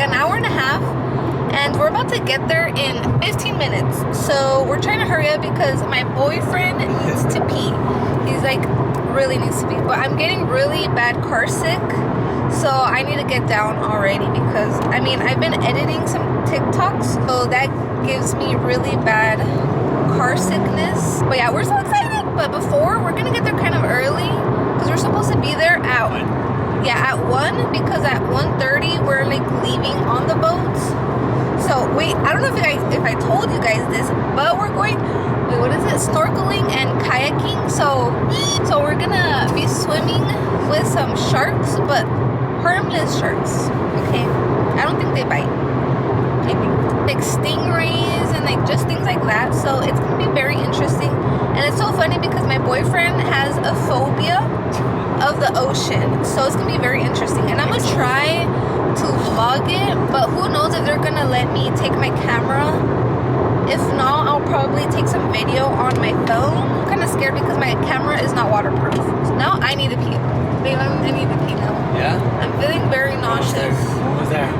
an hour and a half, and we're about to get there in 15 minutes. So we're trying to hurry up because my boyfriend needs to pee. He's like, really needs to pee. But I'm getting really bad car sick, so I need to get down already because, I mean, I've been editing some TikToks, so that gives me really bad car sickness. But yeah, we're so excited. But before, we're gonna get there kind of early because we're supposed to be there at 1, because at 1:30 we're like leaving on the boat. So wait, I don't know if I told you guys this, but we're going, wait, what is it? Snorkeling and kayaking. So we're gonna be swimming with some sharks, but harmless sharks. Okay, I don't think they bite. I think like stingrays and like just things like that. So it's gonna be very interesting, and it's so funny because my boyfriend has a phobia of the ocean, so it's gonna be very interesting. And I'm gonna try to vlog it, but who knows if they're gonna let me take my camera. If not, I'll probably take some video on my phone. I'm kind of scared because my camera is not waterproof. So now I need to pee. Babe, I need to pee now. Yeah? I'm feeling very nauseous. Who's there?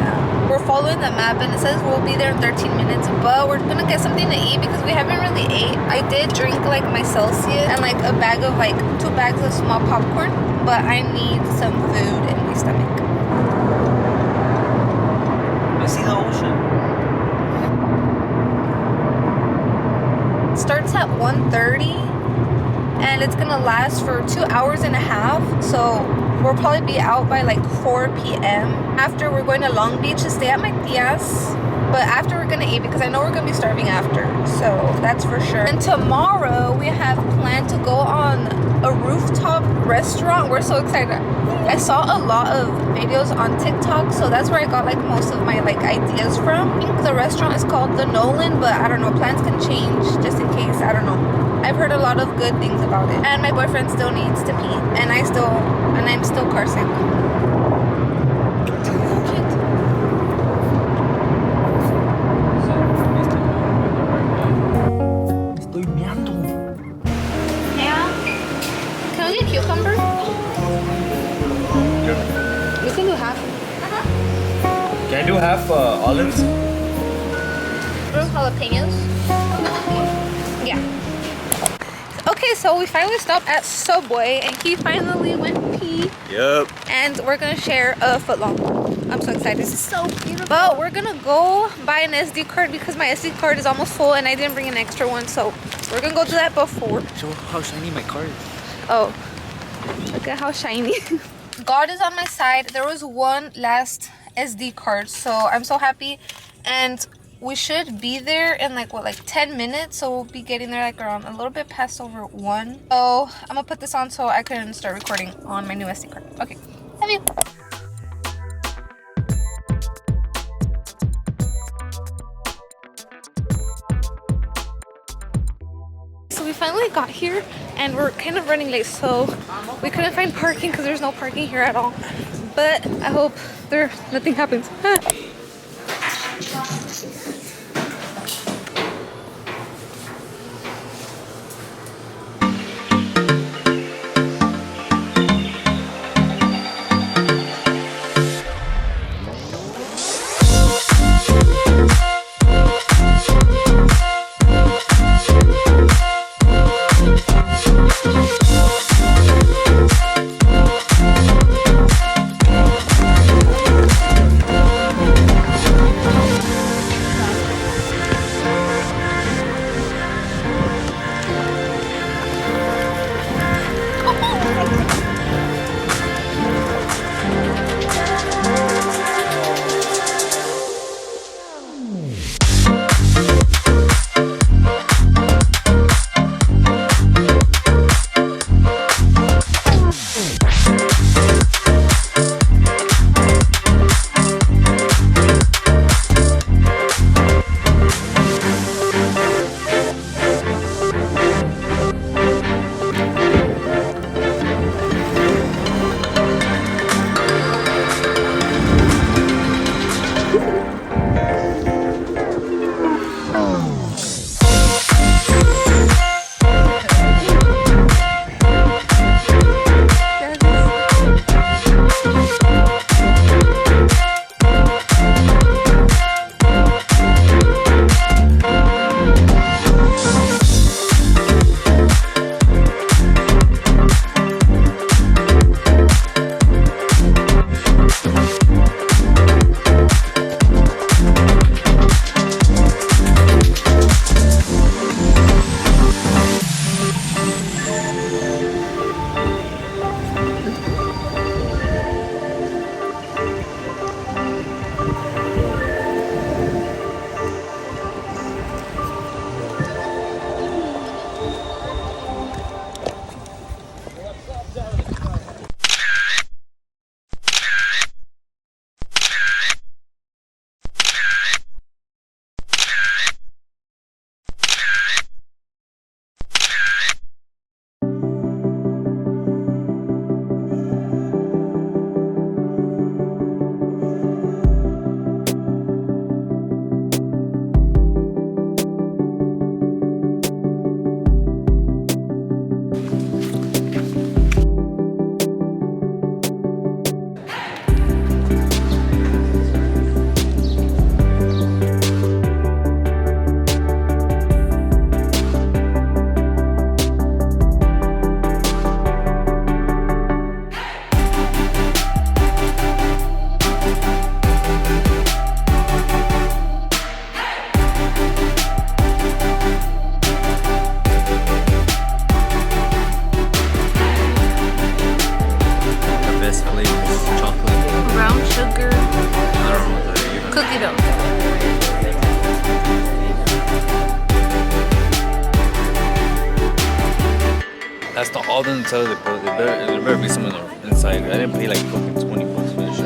Yeah. We're following the map and it says we'll be there in 13 minutes, but we're gonna get something to eat because we haven't really ate. I did drink like my Celsius and like a bag of like 2 bags of small popcorn, but I need some food in my stomach. I see the ocean. It starts at 1:30 and it's gonna last for 2 hours and a half, so we'll probably be out by like 4 p.m. After, we're going to Long Beach to stay at my tia's, but after we're gonna eat because I know we're gonna be starving after, so that's for sure. And tomorrow we have planned to go on a rooftop restaurant. We're so excited. I saw a lot of videos on TikTok, so that's where I got like most of my like ideas from. I think the restaurant is called The Nolan, but I don't know, plans can change just in case. I don't know. I've heard a lot of good things about it. And my boyfriend still needs to pee, and I'm still car sick. Estoy meando. Yeah. Can we get cucumber? You can do half. Can I do half olives? Jalapenos. Yeah. Okay, so we finally stopped at Subway and he finally went pee. Yep. And we're gonna share a footlong. I'm so excited. This is so beautiful. But we're gonna go buy an SD card because my SD card is almost full and I didn't bring an extra one, so we're gonna go do that before. Show how shiny my car is. Oh, look at how shiny. God is on my side. There was one last SD card, so I'm so happy. And we should be there in like 10 minutes, so we'll be getting there like around a little bit past over 1. So I'm gonna put this on so I can start recording on my new SD card. Okay, love you. So we finally got here and we're kind of running late, so we couldn't find parking because there's no parking here at all. But I hope nothing happens. don't. That's the all the Nutella they put. There better be some inside. I didn't pay like fucking $20 for this shit.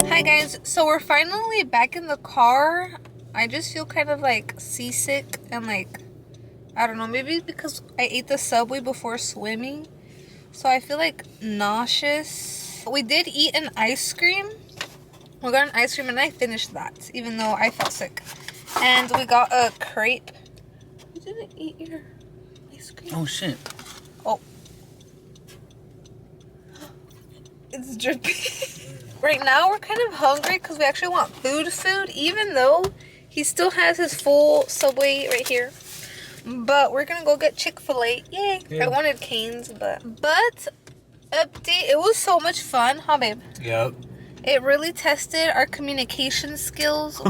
Hi guys, so we're finally back in the car. I just feel kind of like seasick and like, I don't know, maybe because I ate the Subway before swimming. So I feel like nauseous. We did eat an ice cream. We got an ice cream and I finished that, even though I felt sick. And we got a crepe. You didn't eat your ice cream. Oh shit. Oh. It's dripping. Right now we're kind of hungry because we actually want food, even though he still has his full Subway right here. But we're gonna go get Chick-fil-A. Yay. Yeah. I wanted Cane's, but update, it was so much fun, huh babe? Yep. It really tested our communication skills.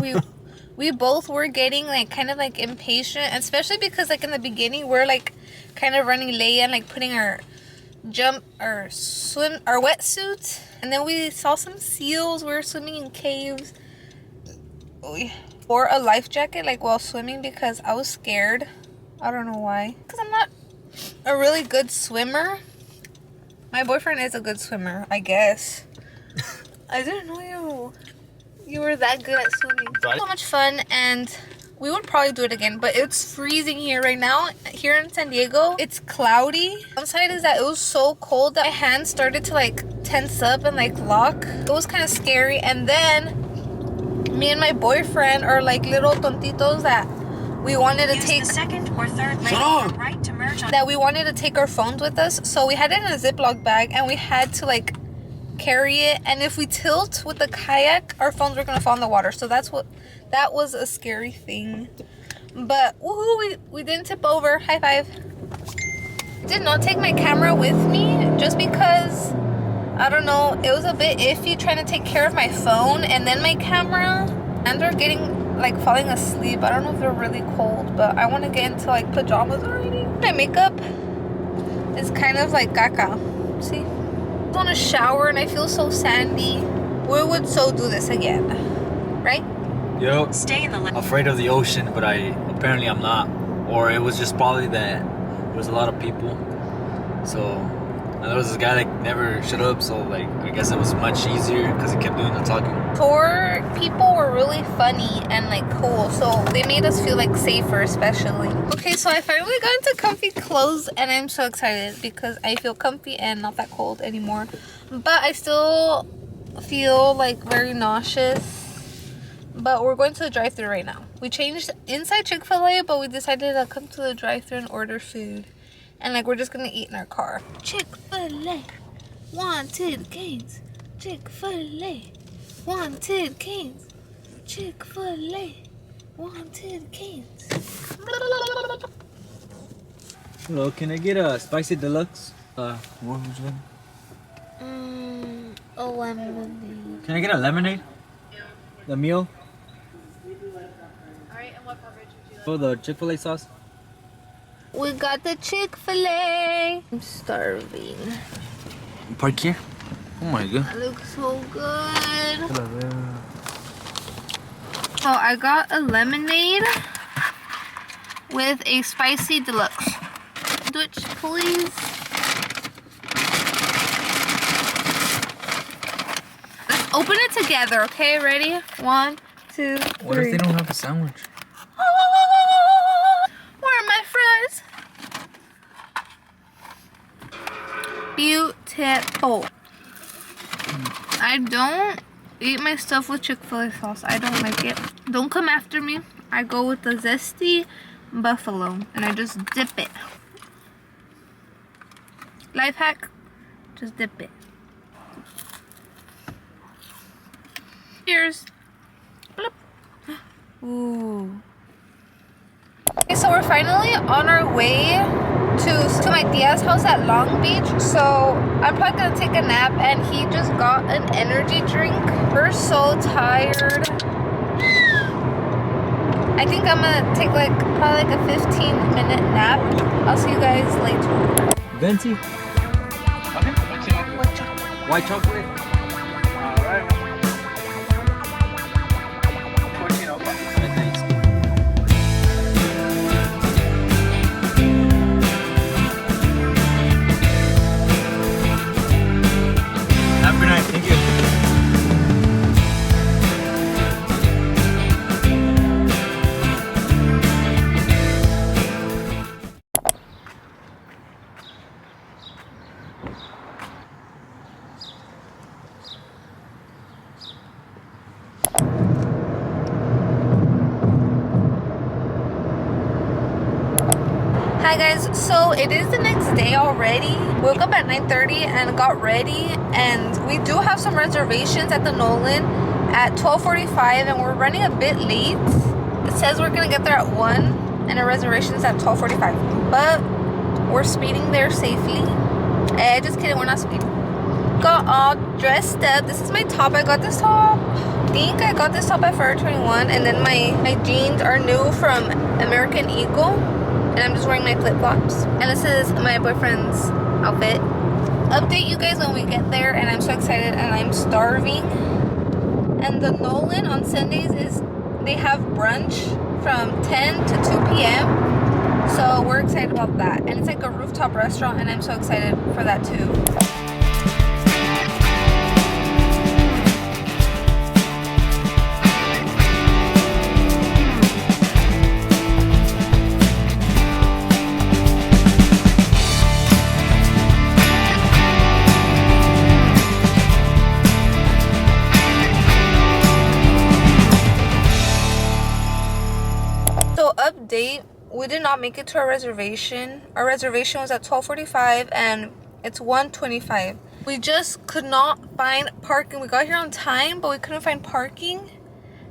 We both were getting like kind of like impatient, especially because like in the beginning we're like kind of running late and like putting our wetsuits, and then we saw some seals. We were swimming in caves. We wore a life jacket like while swimming because I was scared. I don't know why, because I'm not a really good swimmer. My boyfriend is a good swimmer, I guess. I didn't know you were that good at swimming. So much fun, and we would probably do it again, but it's freezing here right now. Here in San Diego, it's cloudy. Downside is that it was so cold that my hands started to like tense up and like lock. It was kind of scary. And then me and my boyfriend are like little tontitos that we wanted to take the second or third lane right to merge on. That we wanted to take our phones with us. So we had it in a Ziploc bag and we had to like carry it, and if we tilt with the kayak, our phones were gonna fall in the water. So that was a scary thing. But woohoo, we didn't tip over. High five. Did not take my camera with me just because I don't know, it was a bit iffy trying to take care of my phone and then my camera, and they're getting like falling asleep. I don't know if they're really cold, but I want to get into like pajamas already. My makeup is kind of like caca. See, I want to shower and I feel so sandy. We would so do this again, right? Yep. Stay in the lane. Afraid of the ocean, but apparently I'm not. Or it was just probably that there was a lot of people. So, and there was this guy that never shut up, so like I guess it was much easier because he kept doing the talking. Tour people were really funny and like cool, so they made us feel like safer, especially. Okay, so I finally got into comfy clothes and I'm so excited because I feel comfy and not that cold anymore. But I still feel like very nauseous. But we're going to the drive-thru right now. We changed inside Chick-fil-A, but we decided to come to the drive-thru and order food. And like we're just gonna eat in our car. Chick-fil-A, wanted canes. Chick-fil-A, wanted canes. Chick-fil-A, wanted canes. Hello, can I get a spicy deluxe? What was it? A lemonade. Can I get a lemonade? The meal? Alright, and what beverage would you like? Oh, the Chick-fil-A sauce? We got the Chick-fil-A. I'm starving. Park here? Oh my god. That looks so good. So I got a lemonade with a spicy deluxe. Switch, please. Let's open it together, okay? Ready? 1, 2, 3. What if they don't have a sandwich? Where are my fries? Beautiful. I don't eat my stuff with Chick-fil-A sauce. I don't like it. Don't come after me. I go with the zesty buffalo and I just dip it. Life hack, just dip it. Cheers. Bloop. Ooh. Okay, so we're finally on our way to my tia's house at Long Beach. So I'm probably gonna take a nap, and he just got an energy drink. We're so tired. I think I'm gonna take probably a 15-minute nap. I'll see you guys later. Venti? Okay, White chocolate? Alright. 1405. Thanks. Have a good night. Thank you. Hi guys, so it is the next day already. Woke up at 9:30 and got ready, and we do have some reservations at the Nolan at 12:45, and we're running a bit late. It says we're gonna get there at 1 and our reservation's at 12:45, but we're speeding there safely. Just kidding, we're not speeding. Got all dressed up. This is my top. I got this top. I think I got this top at Forever 21, and then my jeans are new from American Eagle. And I'm just wearing my flip-flops. And this is my boyfriend's outfit. Update you guys when we get there, and I'm so excited and I'm starving. And the Nolan on Sundays they have brunch from 10 to 2 p.m. So we're excited about that. And it's like a rooftop restaurant, and I'm so excited for that too. Update, we did not make it to our reservation. Our reservation was at 12:45 and it's 1:25. We just could not find parking. We got here on time, but we couldn't find parking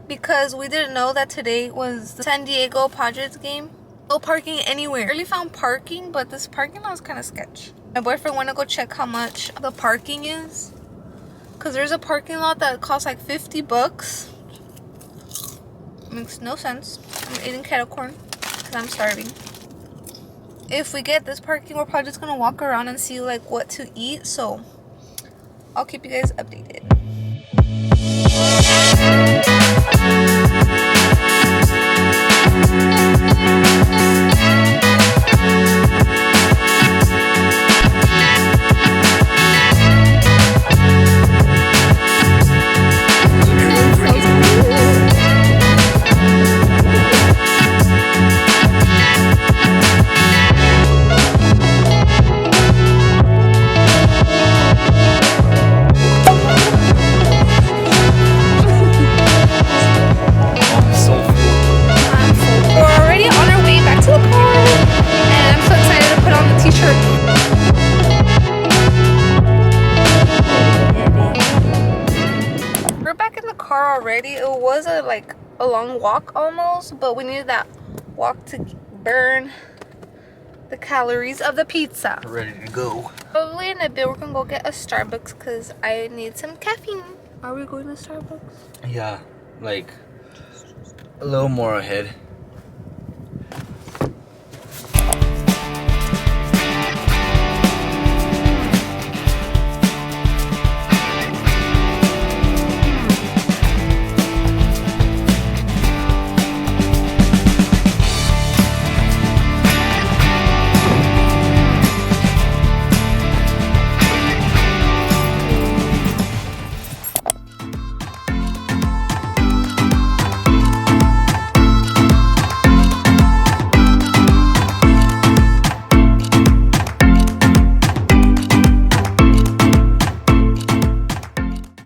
because we didn't know that today was the San Diego Padres game. No parking anywhere. Really found parking, but this parking lot was kind of sketch. My boyfriend went to go check how much the parking is, because there's a parking lot that costs like $50. Makes no sense. I'm eating kettle corn because I'm starving. If we get this parking, we're probably just gonna walk around and see like what to eat. So I'll keep you guys updated. It was a long walk almost, but we needed that walk to burn the calories of the pizza. Ready to go. Probably in a bit we're gonna go get a Starbucks because I need some caffeine. Are we going to Starbucks? Yeah, like a little more ahead.